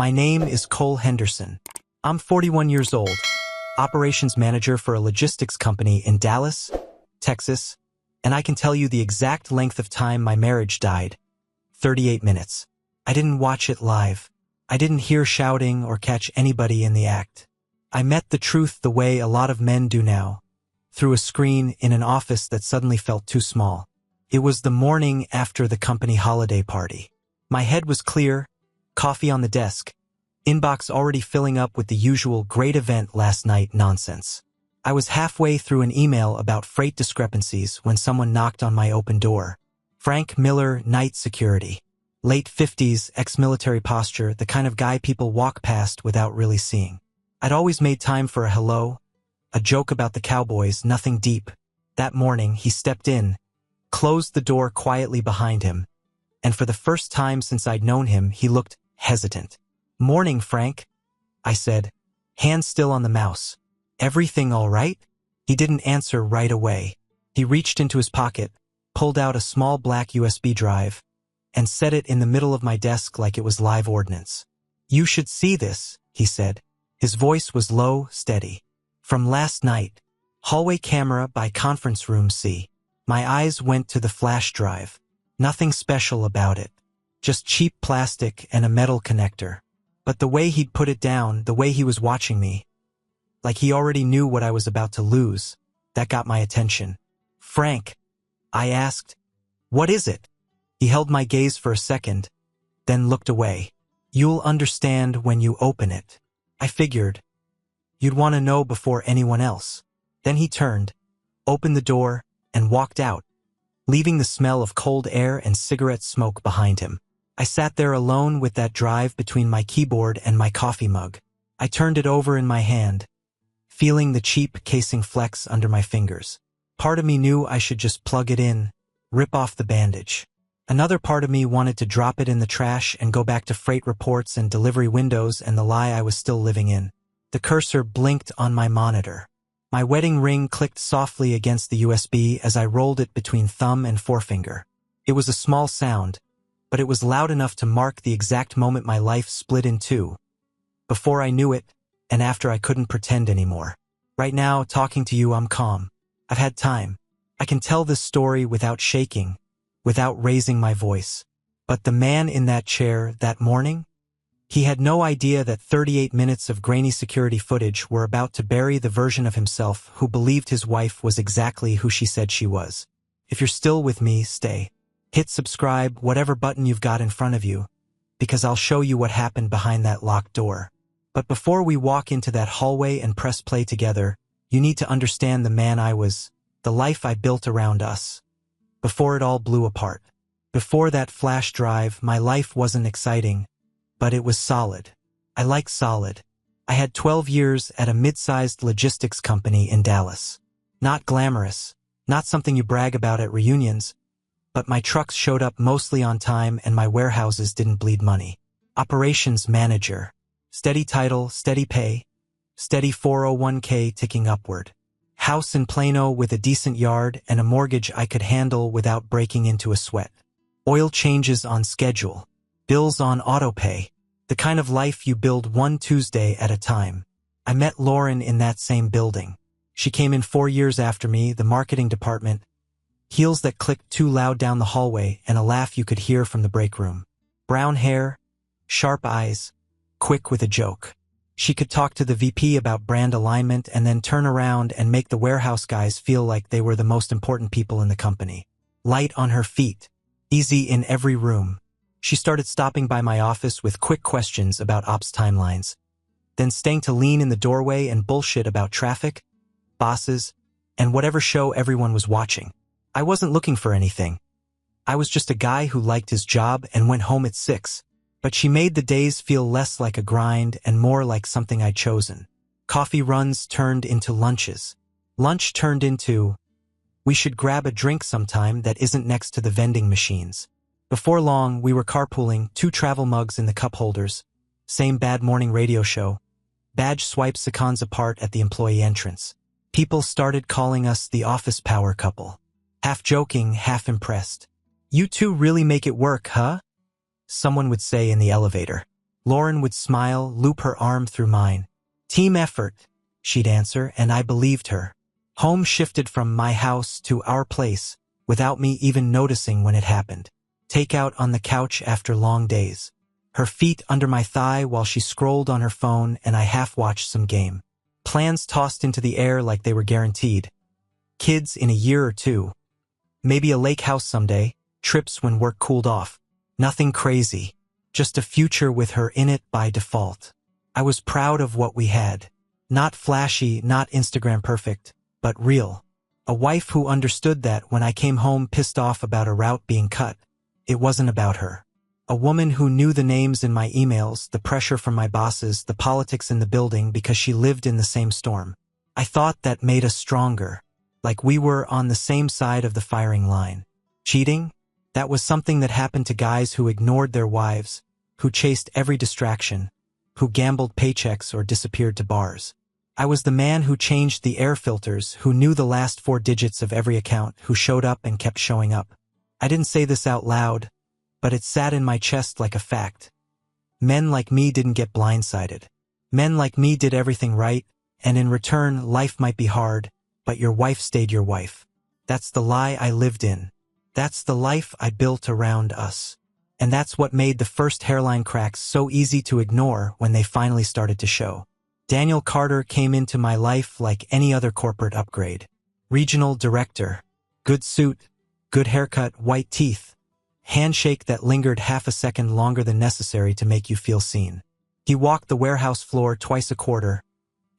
My name is Cole Henderson. I'm 41 years old, operations manager for a logistics company in Dallas, Texas, and I can tell you the exact length of time my marriage died. 38 minutes. I didn't watch it live. I didn't hear shouting or catch anybody in the act. I met the truth the way a lot of men do now, through a screen in an office that suddenly felt too small. It was the morning after the company holiday party. My head was clear, coffee on the desk, inbox already filling up with the usual great event last night nonsense. I was halfway through an email about freight discrepancies when someone knocked on my open door. Frank Miller, night security. Late 50s, ex-military posture, the kind of guy people walk past without really seeing. I'd always made time for a hello, a joke about the Cowboys, nothing deep. That morning, he stepped in, closed the door quietly behind him, and for the first time since I'd known him, he looked hesitant. "Morning, Frank," I said, hand still on the mouse. "Everything all right?" He didn't answer right away. He reached into his pocket, pulled out a small black USB drive, and set it in the middle of my desk like it was live ordnance. "You should see this," he said. His voice was low, steady. "From last night. Hallway camera by conference room C." My eyes went to the flash drive. Nothing special about it. Just cheap plastic and a metal connector. But the way he'd put it down, the way he was watching me, like he already knew what I was about to lose, that got my attention. "Frank," I asked, "what is it?" He held my gaze for a second, then looked away. "You'll understand when you open it." I figured. You'd want to know before anyone else. Then he turned, opened the door, and walked out, leaving the smell of cold air and cigarette smoke behind him. I sat there alone with that drive between my keyboard and my coffee mug. I turned it over in my hand, feeling the cheap casing flex under my fingers. Part of me knew I should just plug it in, rip off the bandage. Another part of me wanted to drop it in the trash and go back to freight reports and delivery windows and the lie I was still living in. The cursor blinked on my monitor. My wedding ring clicked softly against the USB as I rolled it between thumb and forefinger. It was a small sound, but it was loud enough to mark the exact moment my life split in two. Before I knew it, and after I couldn't pretend anymore. Right now, talking to you, I'm calm. I've had time. I can tell this story without shaking, without raising my voice. But the man in that chair that morning? He had no idea that 38 minutes of grainy security footage were about to bury the version of himself who believed his wife was exactly who she said she was. If you're still with me, stay. Hit subscribe, whatever button you've got in front of you, because I'll show you what happened behind that locked door. But before we walk into that hallway and press play together, you need to understand the man I was, the life I built around us. Before it all blew apart. Before that flash drive, my life wasn't exciting, but it was solid. I like solid. I had 12 years at a mid-sized logistics company in Dallas. Not glamorous, not something you brag about at reunions, but my trucks showed up mostly on time and my warehouses didn't bleed money. Operations manager. Steady title, steady pay, steady 401k ticking upward. House in Plano with a decent yard and a mortgage I could handle without breaking into a sweat. Oil changes on schedule. Bills on autopay. The kind of life you build one Tuesday at a time. I met Lauren in that same building. She came in 4 years after me, the marketing department. Heels that clicked too loud down the hallway and a laugh you could hear from the break room. Brown hair, sharp eyes, quick with a joke. She could talk to the VP about brand alignment and then turn around and make the warehouse guys feel like they were the most important people in the company. Light on her feet. Easy in every room. She started stopping by my office with quick questions about ops timelines, then staying to lean in the doorway and bullshit about traffic, bosses, and whatever show everyone was watching. I wasn't looking for anything. I was just a guy who liked his job and went home at 6. But she made the days feel less like a grind and more like something I'd chosen. Coffee runs turned into lunches. Lunch turned into, we should grab a drink sometime that isn't next to the vending machines. Before long, we were carpooling, 2 travel mugs in the cup holders, same bad morning radio show, badge swipe seconds apart at the employee entrance. People started calling us the office power couple. Half joking, half impressed. "You two really make it work, huh?" someone would say in the elevator. Lauren would smile, loop her arm through mine. Team effort, she'd answer, and I believed her. Home shifted from my house to our place, without me even noticing when it happened. Takeout on the couch after long days. Her feet under my thigh while she scrolled on her phone and I half-watched some game. Plans tossed into the air like they were guaranteed. Kids in a year or two. Maybe a lake house someday, trips when work cooled off. Nothing crazy. Just a future with her in it by default. I was proud of what we had. Not flashy, not Instagram perfect, but real. A wife who understood that when I came home pissed off about a route being cut, it wasn't about her. A woman who knew the names in my emails, the pressure from my bosses, the politics in the building because she lived in the same storm. I thought that made us stronger, like we were on the same side of the firing line. Cheating? That was something that happened to guys who ignored their wives, who chased every distraction, who gambled paychecks or disappeared to bars. I was the man who changed the air filters, who knew the last 4 digits of every account, who showed up and kept showing up. I didn't say this out loud, but it sat in my chest like a fact. Men like me didn't get blindsided. Men like me did everything right, and in return, life might be hard, but your wife stayed your wife. That's the lie I lived in. That's the life I built around us. And that's what made the first hairline cracks so easy to ignore when they finally started to show. Daniel Carter came into my life like any other corporate upgrade. Regional director. Good suit, good haircut, white teeth. Handshake that lingered half a second longer than necessary to make you feel seen. He walked the warehouse floor twice a quarter,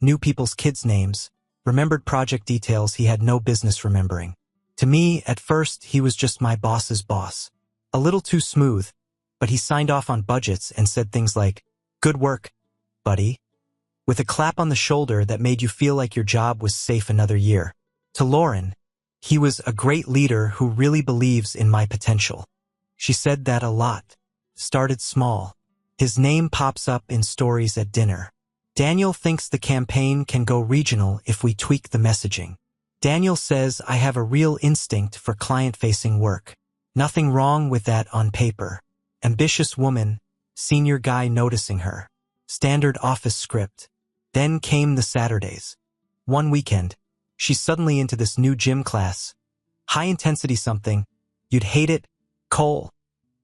knew people's kids' names, remembered project details he had no business remembering. To me, at first, he was just my boss's boss. A little too smooth, but he signed off on budgets and said things like, "Good work, buddy," with a clap on the shoulder that made you feel like your job was safe another year. To Lauren, he was a great leader who really believes in my potential. She said that a lot. Started small. His name pops up in stories at dinner. Daniel thinks the campaign can go regional if we tweak the messaging. Daniel says I have a real instinct for client-facing work. Nothing wrong with that on paper. Ambitious woman, senior guy noticing her. Standard office script. Then came the Saturdays. One weekend, she's suddenly into this new gym class. High-intensity something. You'd hate it, Cole.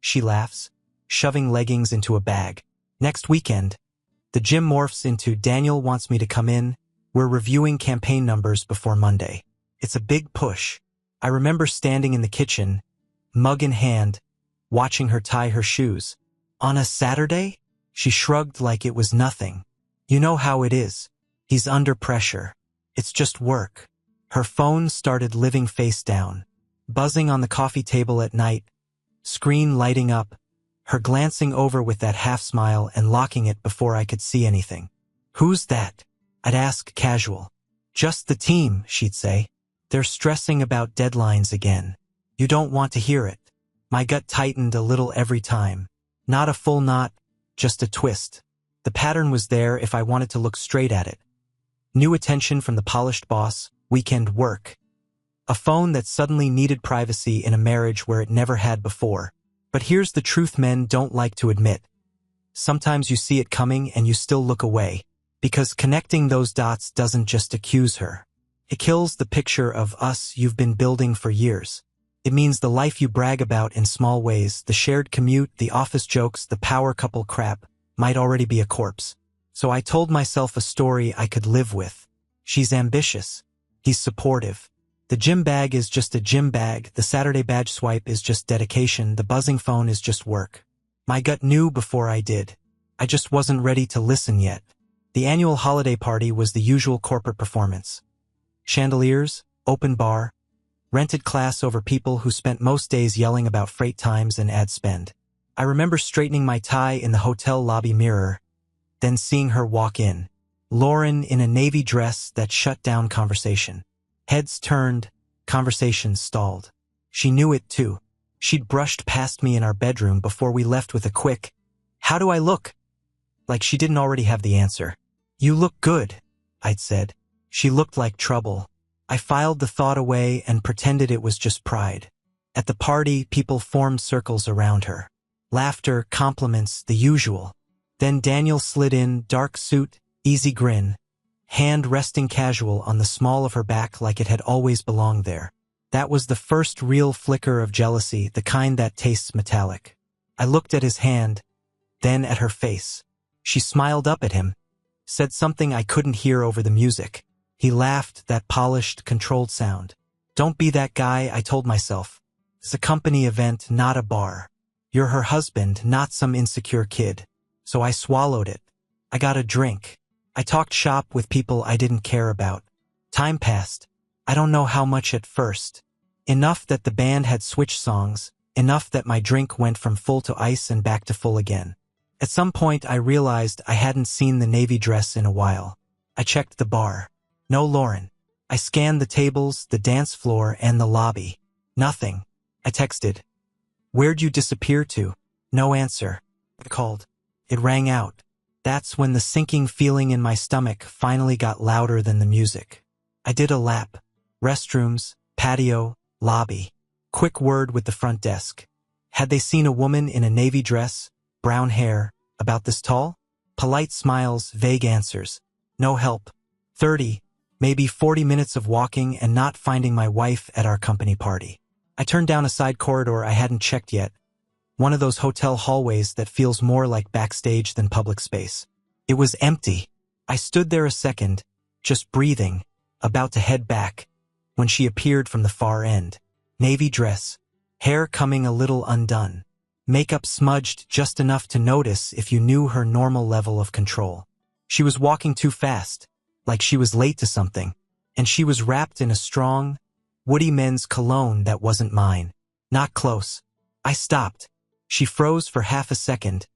She laughs, shoving leggings into a bag. Next weekend, the gym morphs into Daniel wants me to come in. We're reviewing campaign numbers before Monday. It's a big push. I remember standing in the kitchen, mug in hand, watching her tie her shoes. On a Saturday? She shrugged like it was nothing. You know how it is. He's under pressure. It's just work. Her phone started living face down, buzzing on the coffee table at night, screen lighting up, her glancing over with that half smile and locking it before I could see anything. Who's that? I'd ask casual. Just the team, she'd say. They're stressing about deadlines again. You don't want to hear it. My gut tightened a little every time. Not a full knot, just a twist. The pattern was there if I wanted to look straight at it. New attention from the polished boss, weekend work. A phone that suddenly needed privacy in a marriage where it never had before. But here's the truth men don't like to admit. Sometimes you see it coming and you still look away. Because connecting those dots doesn't just accuse her. It kills the picture of us you've been building for years. It means the life you brag about in small ways, the shared commute, the office jokes, the power couple crap, might already be a corpse. So I told myself a story I could live with. She's ambitious. He's supportive. The gym bag is just a gym bag, the Saturday badge swipe is just dedication, the buzzing phone is just work. My gut knew before I did. I just wasn't ready to listen yet. The annual holiday party was the usual corporate performance. Chandeliers, open bar, rented class over people who spent most days yelling about freight times and ad spend. I remember straightening my tie in the hotel lobby mirror, then seeing her walk in. Lauren in a navy dress that shut down conversation. Heads turned, conversations stalled. She knew it too. She'd brushed past me in our bedroom before we left with a quick, "How do I look?" Like she didn't already have the answer. "You look good," I'd said. She looked like trouble. I filed the thought away and pretended it was just pride. At the party, people formed circles around her. Laughter, compliments, the usual. Then Daniel slid in, dark suit, easy grin, hand resting casual on the small of her back like it had always belonged there. That was the first real flicker of jealousy, the kind that tastes metallic. I looked at his hand, then at her face. She smiled up at him, said something I couldn't hear over the music. He laughed, that polished, controlled sound. Don't be that guy, I told myself. It's a company event, not a bar. You're her husband, not some insecure kid. So I swallowed it. I got a drink. I talked shop with people I didn't care about. Time passed. I don't know how much at first. Enough that the band had switched songs, enough that my drink went from full to ice and back to full again. At some point I realized I hadn't seen the navy dress in a while. I checked the bar. No Lauren. I scanned the tables, the dance floor, and the lobby. Nothing. I texted. Where'd you disappear to? No answer. I called. It rang out. That's when the sinking feeling in my stomach finally got louder than the music. I did a lap. Restrooms, patio, lobby. Quick word with the front desk. Had they seen a woman in a navy dress, brown hair, about this tall? Polite smiles, vague answers. No help. 30, maybe 40 minutes of walking and not finding my wife at our company party. I turned down a side corridor I hadn't checked yet. One of those hotel hallways that feels more like backstage than public space. It was empty. I stood there a second, just breathing, about to head back, when she appeared from the far end. Navy dress, hair coming a little undone. Makeup smudged just enough to notice if you knew her normal level of control. She was walking too fast, like she was late to something, and she was wrapped in a strong, woody men's cologne that wasn't mine. Not close. I stopped. She froze for half a second,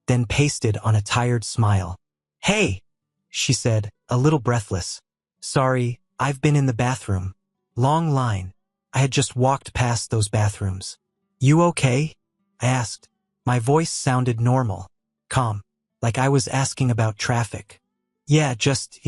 then pasted on a tired smile. Hey, she said, a little breathless. Sorry, I've been in the bathroom. Long line. I had just walked past those bathrooms. You okay? I asked. My voice sounded normal, calm, like I was asking about traffic. Yeah, just,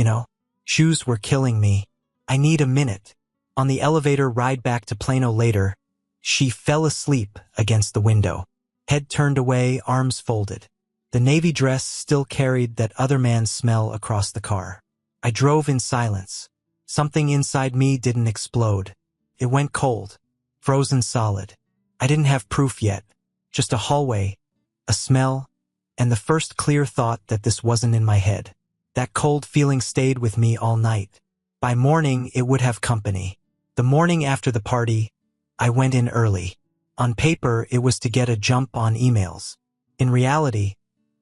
shoes were killing me. I need a minute. On the elevator ride back to Plano later, she fell asleep against the window. Head turned away, arms folded. The navy dress still carried that other man's smell across the car. I drove in silence. Something inside me didn't explode. It went cold, frozen solid. I didn't have proof yet. Just a hallway, a smell, and the first clear thought that this wasn't in my head. That cold feeling stayed with me all night. By morning, it would have company. The morning after the party, I went in early. On paper, it was to get a jump on emails. In reality,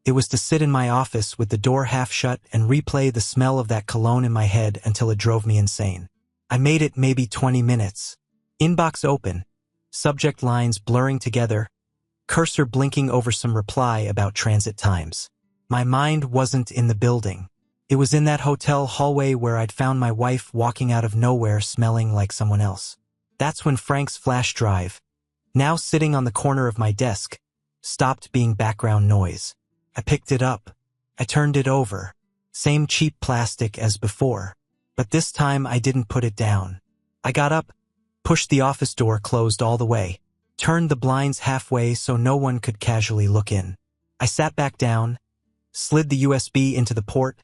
it was to sit in my office with the door half shut and replay the smell of that cologne in my head until it drove me insane. I made it maybe 20 minutes. Inbox open, subject lines blurring together, cursor blinking over some reply about transit times. My mind wasn't in the building. It was in that hotel hallway where I'd found my wife walking out of nowhere smelling like someone else. That's when Frank's flash drive, now sitting on the corner of my desk, stopped being background noise. I picked it up. I turned it over. Same cheap plastic as before. But this time I didn't put it down. I got up, pushed the office door closed all the way, turned the blinds halfway so no one could casually look in. I sat back down, slid the USB into the port,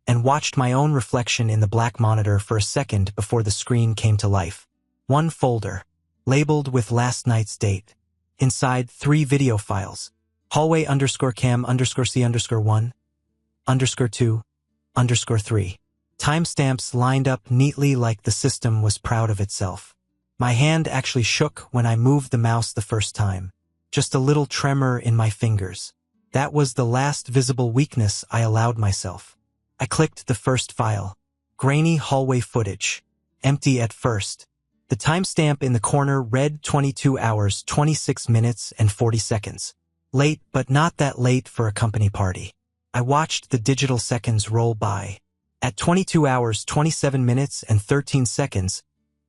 and watched my own reflection in the black monitor for a second before the screen came to life. One folder, labeled with last night's date. Inside, 3 video files. Hallway _cam_1_1_2_3. Timestamps lined up neatly like the system was proud of itself. My hand actually shook when I moved the mouse the first time. Just a little tremor in my fingers. That was the last visible weakness I allowed myself. I clicked the first file. Grainy hallway footage. Empty at first. The timestamp in the corner read 22 hours, 26 minutes, and 40 seconds. Late, but not that late for a company party. I watched the digital seconds roll by. At 22 hours, 27 minutes, and 13 seconds,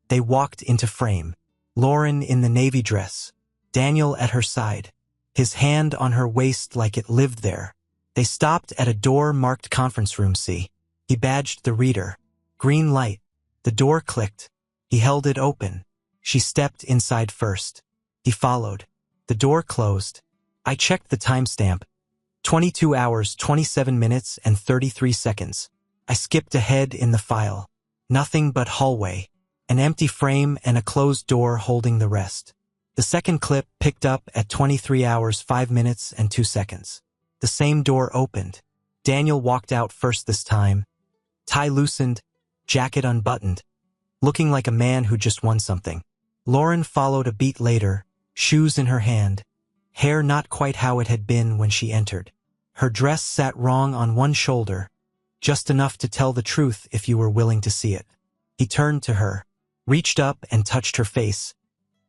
they walked into frame. Lauren in the navy dress. Daniel at her side. His hand on her waist like it lived there. They stopped at a door marked conference room C. He badged the reader. Green light. The door clicked. He held it open. She stepped inside first. He followed. The door closed. I checked the timestamp. 22 hours, 27 minutes, and 33 seconds. I skipped ahead in the file. Nothing but hallway. An empty frame and a closed door holding the rest. The second clip picked up at 23 hours, 5 minutes, and 2 seconds. The same door opened. Daniel walked out first this time. Tie loosened, jacket unbuttoned, looking like a man who just won something. Lauren followed a beat later, shoes in her hand, hair not quite how it had been when she entered. Her dress sat wrong on one shoulder, just enough to tell the truth if you were willing to see it. He turned to her, reached up and touched her face,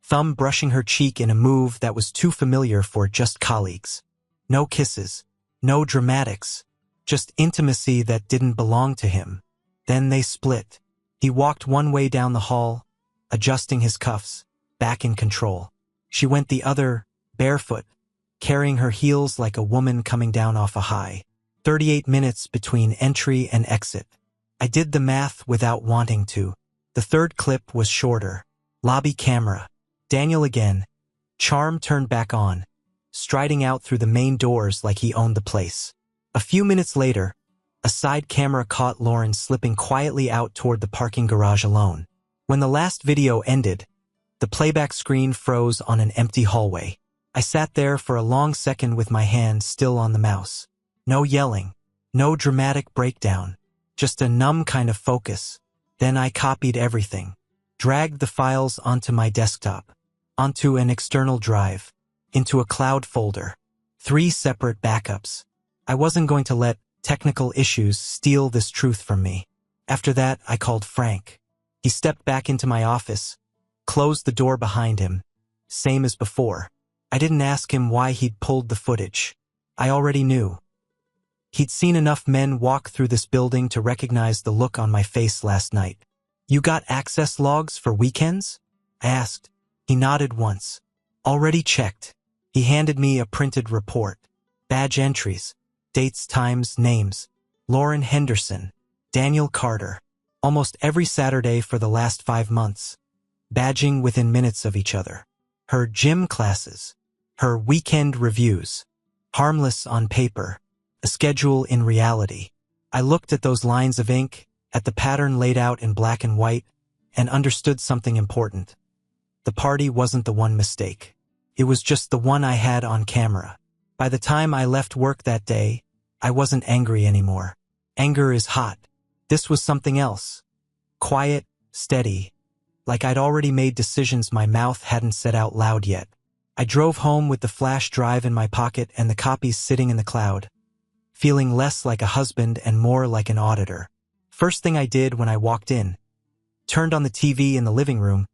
thumb brushing her cheek in a move that was too familiar for just colleagues. No kisses, no dramatics, just intimacy that didn't belong to him. Then they split. He walked one way down the hall, adjusting his cuffs, back in control. She went the other, barefoot, carrying her heels like a woman coming down off a high. 38 minutes between entry and exit. I did the math without wanting to. The third clip was shorter. Lobby camera. Daniel again. Charm turned back on, striding out through the main doors like he owned the place. A few minutes later, a side camera caught Lauren slipping quietly out toward the parking garage alone. When the last video ended, the playback screen froze on an empty hallway. I sat there for a long second with my hand still on the mouse. No yelling, no dramatic breakdown, just a numb kind of focus. Then I copied everything, dragged the files onto my desktop, onto an external drive, into a cloud folder. 3 separate backups. I wasn't going to let technical issues steal this truth from me. After that, I called Frank. He stepped back into my office, closed the door behind him. Same as before. I didn't ask him why he'd pulled the footage. I already knew. He'd seen enough men walk through this building to recognize the look on my face last night. "You got access logs for weekends?" I asked. He nodded once. "Already checked." He handed me a printed report. Badge entries. Dates, times, names. Lauren Henderson. Daniel Carter. Almost every Saturday for the last 5 months. Badging within minutes of each other. Her gym classes. Her weekend reviews. Harmless on paper. A schedule in reality. I looked at those lines of ink, at the pattern laid out in black and white, and understood something important. The party wasn't the one mistake. It was just the one I had on camera. By the time I left work that day, I wasn't angry anymore. Anger is hot. This was something else. Quiet, steady, like I'd already made decisions my mouth hadn't said out loud yet. I drove home with the flash drive in my pocket and the copies sitting in the cloud, feeling less like a husband and more like an auditor. First thing I did when I walked in, turned on the TV in the living room,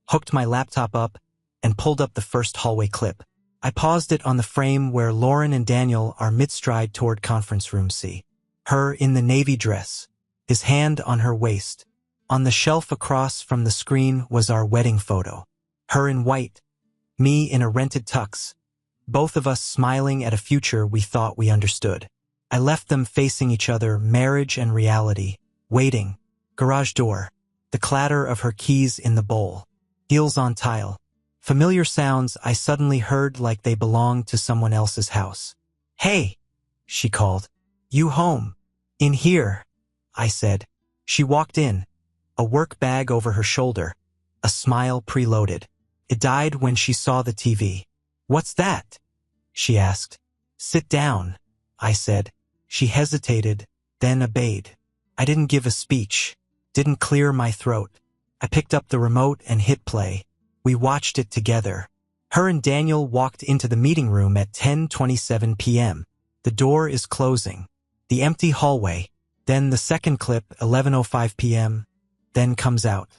hooked my laptop up, and pulled up the first hallway clip. I paused it on the frame where Lauren and Daniel are mid-stride toward conference room C. Her in the navy dress, his hand on her waist. On the shelf across from the screen was our wedding photo. Her in white, me in a rented tux, both of us smiling at a future we thought we understood. I left them facing each other, marriage and reality, waiting. Garage door, the clatter of her keys in the bowl, heels on tile. Familiar sounds I suddenly heard like they belonged to someone else's house. "Hey," she called. "You home?" "In here," I said. She walked in, a work bag over her shoulder, a smile preloaded. It died when she saw the TV. "What's that?" she asked. "Sit down," I said. She hesitated, then obeyed. I didn't give a speech, didn't clear my throat. I picked up the remote and hit play. We watched it together. Her and Daniel walked into the meeting room at 10:27 p.m. The door is closing. The empty hallway. Then the second clip, 11:05 p.m., then comes out.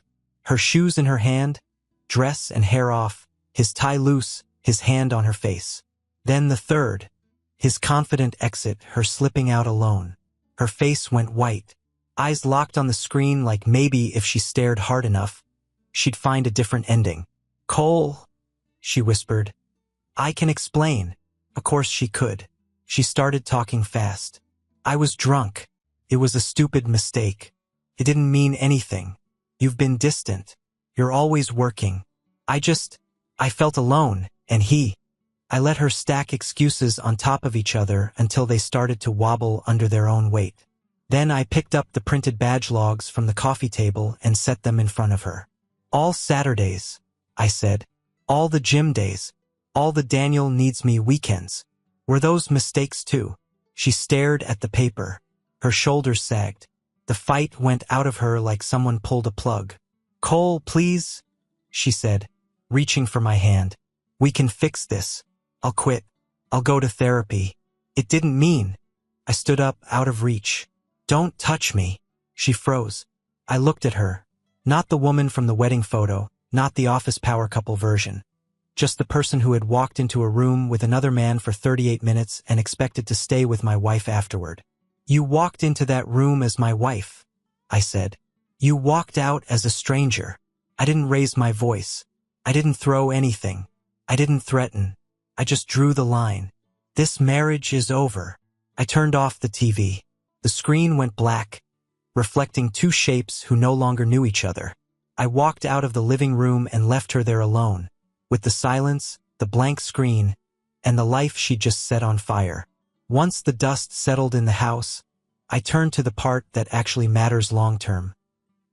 Her shoes in her hand, dress and hair off, his tie loose, his hand on her face. Then the third, his confident exit, her slipping out alone. Her face went white, eyes locked on the screen like maybe if she stared hard enough, she'd find a different ending. "Cole," she whispered. "I can explain." Of course she could. She started talking fast. "I was drunk. It was a stupid mistake. It didn't mean anything. You've been distant. You're always working. I felt alone, and he I let her stack excuses on top of each other until they started to wobble under their own weight. Then I picked up the printed badge logs from the coffee table and set them in front of her. All Saturdays, I said. All the gym days. All the Daniel needs me weekends. Were those mistakes too? She stared at the paper. Her shoulders sagged. The fight went out of her like someone pulled a plug. "Cole, please," she said, reaching for my hand. "We can fix this. I'll quit. I'll go to therapy." It didn't mean. I stood up, out of reach. "Don't touch me." She froze. I looked at her. Not the woman from the wedding photo, not the office power couple version. Just the person who had walked into a room with another man for 38 minutes and expected to stay with my wife afterward. "You walked into that room as my wife," I said. "You walked out as a stranger." I didn't raise my voice. I didn't throw anything. I didn't threaten. I just drew the line. "This marriage is over." I turned off the TV. The screen went black, reflecting two shapes who no longer knew each other. I walked out of the living room and left her there alone, with the silence, the blank screen, and the life she'd just set on fire. Once the dust settled in the house, I turned to the part that actually matters long-term: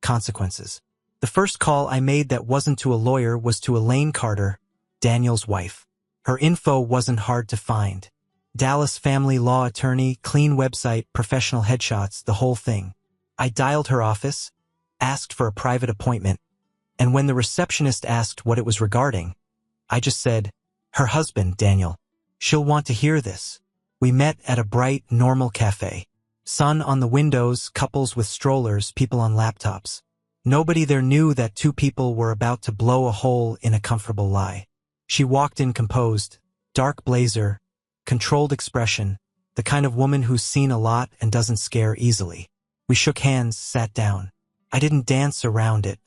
consequences. The first call I made that wasn't to a lawyer was to Elaine Carter, Daniel's wife. Her info wasn't hard to find. Dallas family law attorney, clean website, professional headshots, the whole thing. I dialed her office, asked for a private appointment, and when the receptionist asked what it was regarding, I just said, "Her husband, Daniel. She'll want to hear this." We met at a bright, normal cafe. Sun on the windows, couples with strollers, people on laptops. Nobody there knew that two people were about to blow a hole in a comfortable lie. She walked in composed, dark blazer, controlled expression, the kind of woman who's seen a lot and doesn't scare easily. We shook hands, sat down. I didn't dance around it.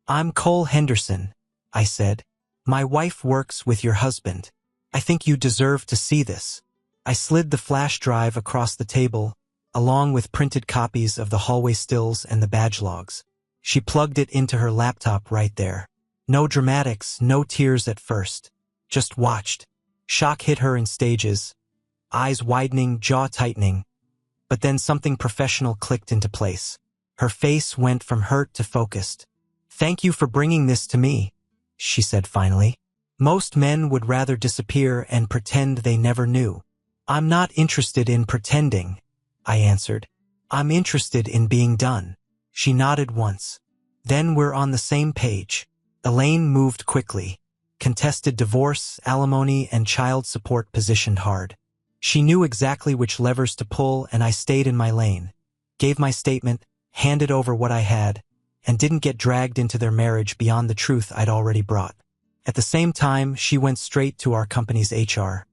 "I'm Cole Henderson," I said. "My wife works with your husband. I think you deserve to see this." I slid the flash drive across the table, along with printed copies of the hallway stills and the badge logs. She plugged it into her laptop right there. No dramatics, no tears at first. Just watched. Shock hit her in stages, eyes widening, jaw tightening. But then something professional clicked into place. Her face went from hurt to focused. "Thank you for bringing this to me," she said finally. "Most men would rather disappear and pretend they never knew." "I'm not interested in pretending," I answered. "I'm interested in being done." She nodded once. "Then we're on the same page." Elaine moved quickly. Contested divorce, alimony, and child support positioned hard. She knew exactly which levers to pull, and I stayed in my lane. Gave my statement, handed over what I had, and didn't get dragged into their marriage beyond the truth I'd already brought. At the same time, she went straight to our company's HR.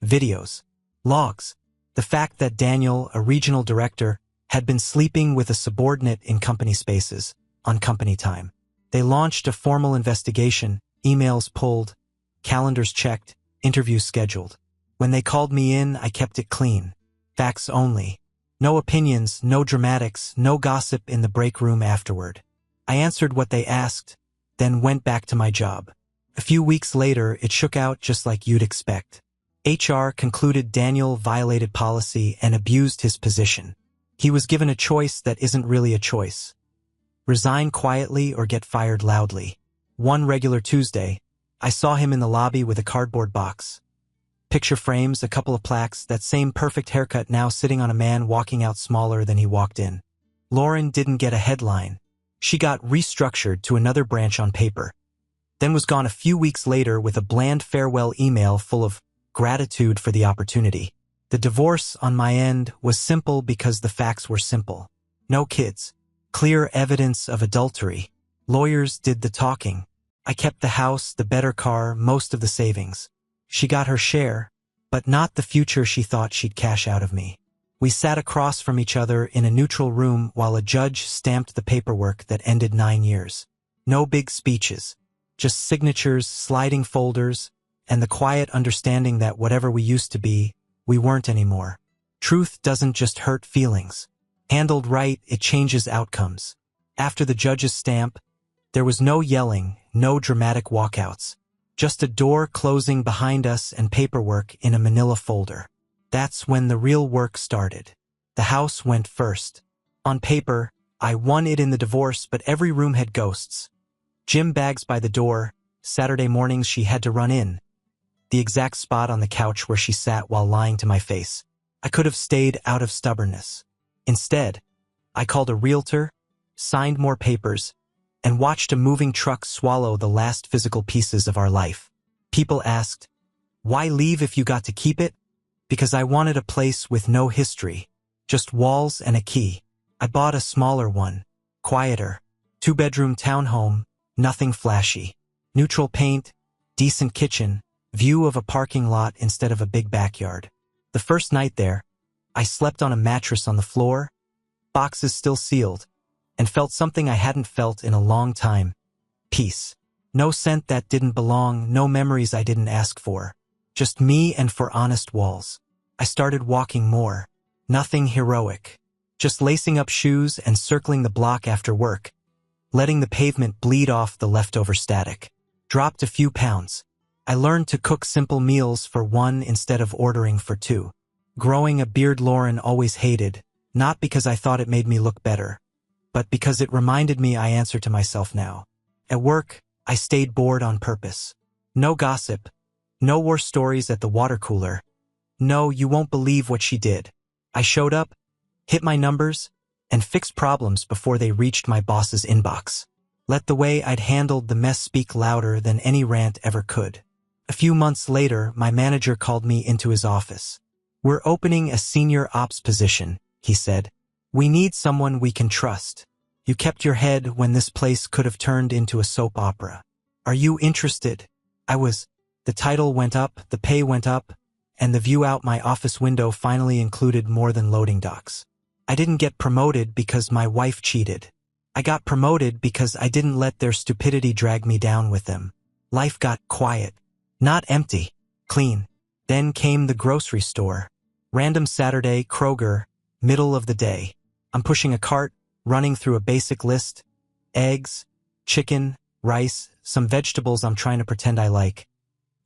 Videos. Logs. The fact that Daniel, a regional director, had been sleeping with a subordinate in company spaces, on company time. They launched a formal investigation, emails pulled, calendars checked, interviews scheduled. When they called me in, I kept it clean. Facts only. No opinions, no dramatics, no gossip in the break room afterward. I answered what they asked, then went back to my job. A few weeks later, it shook out just like you'd expect. HR concluded Daniel violated policy and abused his position. He was given a choice that isn't really a choice. Resign quietly or get fired loudly. One regular Tuesday, I saw him in the lobby with a cardboard box. Picture frames, a couple of plaques, that same perfect haircut now sitting on a man walking out smaller than he walked in. Lauren didn't get a headline. She got restructured to another branch on paper. Then was gone a few weeks later with a bland farewell email full of gratitude for the opportunity. The divorce on my end was simple because the facts were simple. No kids. Clear evidence of adultery. Lawyers did the talking. I kept the house, the better car, most of the savings. She got her share, but not the future she thought she'd cash out of me. We sat across from each other in a neutral room while a judge stamped the paperwork that ended 9 years. No big speeches, just signatures, sliding folders, and the quiet understanding that whatever we used to be, we weren't anymore. Truth doesn't just hurt feelings. Handled right, it changes outcomes. After the judge's stamp, there was no yelling, no dramatic walkouts. Just a door closing behind us and paperwork in a manila folder. That's when the real work started. The house went first. On paper, I won it in the divorce, but every room had ghosts. Gym bags by the door, Saturday mornings she had to run in. The exact spot on the couch where she sat while lying to my face. I could have stayed out of stubbornness. Instead, I called a realtor, signed more papers, and watched a moving truck swallow the last physical pieces of our life. People asked, "Why leave if you got to keep it?" Because I wanted a place with no history, just walls and a key. I bought a smaller one, quieter, 2-bedroom townhome, nothing flashy. Neutral paint, decent kitchen, view of a parking lot instead of a big backyard. The first night there, I slept on a mattress on the floor, boxes still sealed, and felt something I hadn't felt in a long time. Peace. No scent that didn't belong, no memories I didn't ask for. Just me and 4 honest walls. I started walking more. Nothing heroic. Just lacing up shoes and circling the block after work, letting the pavement bleed off the leftover static. Dropped a few pounds. I learned to cook simple meals for 1 instead of ordering for 2. Growing a beard Lauren always hated, not because I thought it made me look better, but because it reminded me I answer to myself now. At work, I stayed bored on purpose. No gossip. No war stories at the water cooler. No, you won't believe what she did. I showed up, hit my numbers, and fixed problems before they reached my boss's inbox. Let the way I'd handled the mess speak louder than any rant ever could. A few months later, my manager called me into his office. "We're opening a senior ops position," he said. "We need someone we can trust. You kept your head when this place could have turned into a soap opera. Are you interested?" I was. The title went up, the pay went up, and the view out my office window finally included more than loading docks. I didn't get promoted because my wife cheated. I got promoted because I didn't let their stupidity drag me down with them. Life got quiet. Not empty. Clean. Then came the grocery store. Random Saturday, Kroger, middle of the day. I'm pushing a cart, running through a basic list. Eggs, chicken, rice, some vegetables I'm trying to pretend I like.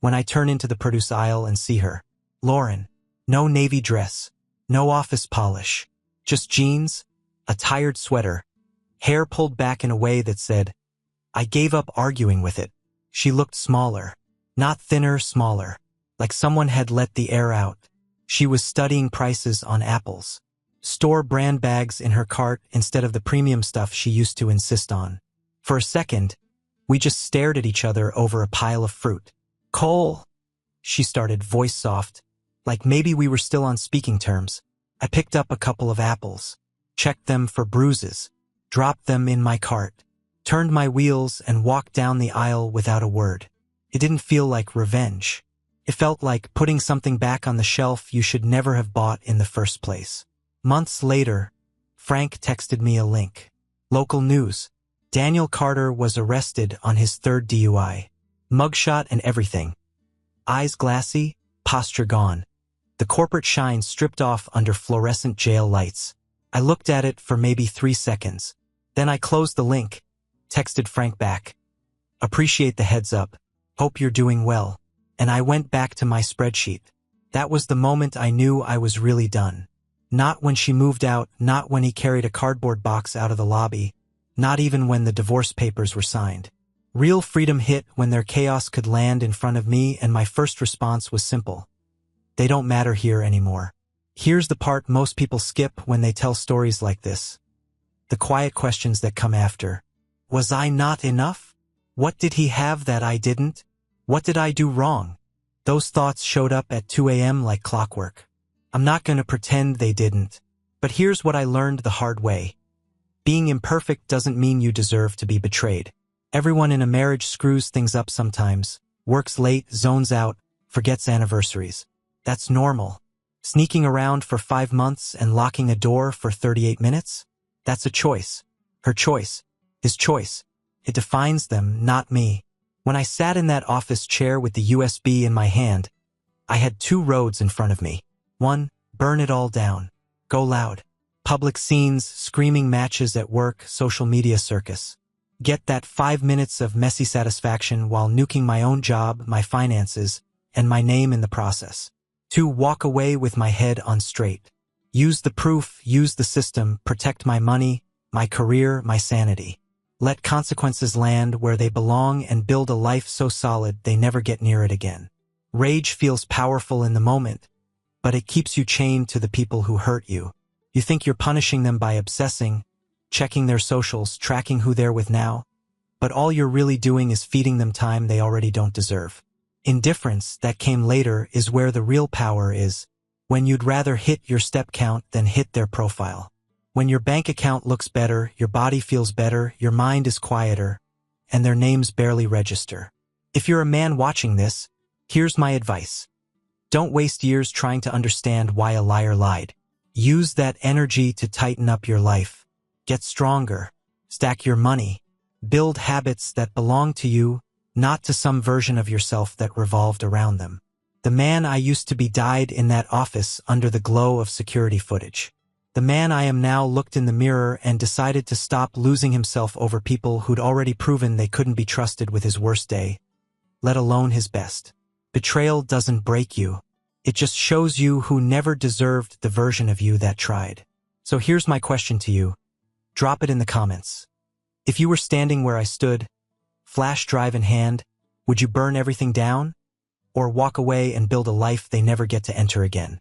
When I turn into the produce aisle and see her. Lauren. No navy dress. No office polish. Just jeans, a tired sweater, hair pulled back in a way that said, I gave up arguing with it. She looked smaller. Not thinner, smaller. Like someone had let the air out. She was studying prices on apples. Store brand bags in her cart instead of the premium stuff she used to insist on. For a second, we just stared at each other over a pile of fruit. "Cole," she started, voice soft, like maybe we were still on speaking terms. I picked up a couple of apples, checked them for bruises, dropped them in my cart, turned my wheels and walked down the aisle without a word. It didn't feel like revenge. It felt like putting something back on the shelf you should never have bought in the first place. Months later, Frank texted me a link. Local news. Daniel Carter was arrested on his 3rd DUI. Mugshot and everything. Eyes glassy, posture gone. The corporate shine stripped off under fluorescent jail lights. I looked at it for maybe 3 seconds. Then I closed the link, texted Frank back. Appreciate the heads up. Hope you're doing well. And I went back to my spreadsheet. That was the moment I knew I was really done. Not when she moved out, not when he carried a cardboard box out of the lobby, not even when the divorce papers were signed. Real freedom hit when their chaos could land in front of me, and my first response was simple. They don't matter here anymore. Here's the part most people skip when they tell stories like this. The quiet questions that come after. Was I not enough? What did he have that I didn't? What did I do wrong? Those thoughts showed up at 2 a.m. like clockwork. I'm not going to pretend they didn't. But here's what I learned the hard way. Being imperfect doesn't mean you deserve to be betrayed. Everyone in a marriage screws things up sometimes, works late, zones out, forgets anniversaries. That's normal. Sneaking around for 5 months and locking a door for 38 minutes? That's a choice. Her choice. His choice. It defines them, not me. When I sat in that office chair with the USB in my hand, I had 2 roads in front of me. 1, burn it all down. Go loud. Public scenes, screaming matches at work, social media circus. Get that 5 minutes of messy satisfaction while nuking my own job, my finances, and my name in the process. 2. Walk away with my head on straight. Use the proof, use the system, protect my money, my career, my sanity. Let consequences land where they belong and build a life so solid they never get near it again. Rage feels powerful in the moment, but it keeps you chained to the people who hurt you. You think you're punishing them by obsessing, checking their socials, tracking who they're with now, but all you're really doing is feeding them time they already don't deserve. Indifference that came later is where the real power is, when you'd rather hit your step count than hit their profile. When your bank account looks better, your body feels better, your mind is quieter, and their names barely register. If you're a man watching this, here's my advice. Don't waste years trying to understand why a liar lied. Use that energy to tighten up your life. Get stronger. Stack your money. Build habits that belong to you, not to some version of yourself that revolved around them. The man I used to be died in that office under the glow of security footage. The man I am now looked in the mirror and decided to stop losing himself over people who'd already proven they couldn't be trusted with his worst day, let alone his best. Betrayal doesn't break you. It just shows you who never deserved the version of you that tried. So here's my question to you. Drop it in the comments. If you were standing where I stood, flash drive in hand, would you burn everything down? Or walk away and build a life they never get to enter again?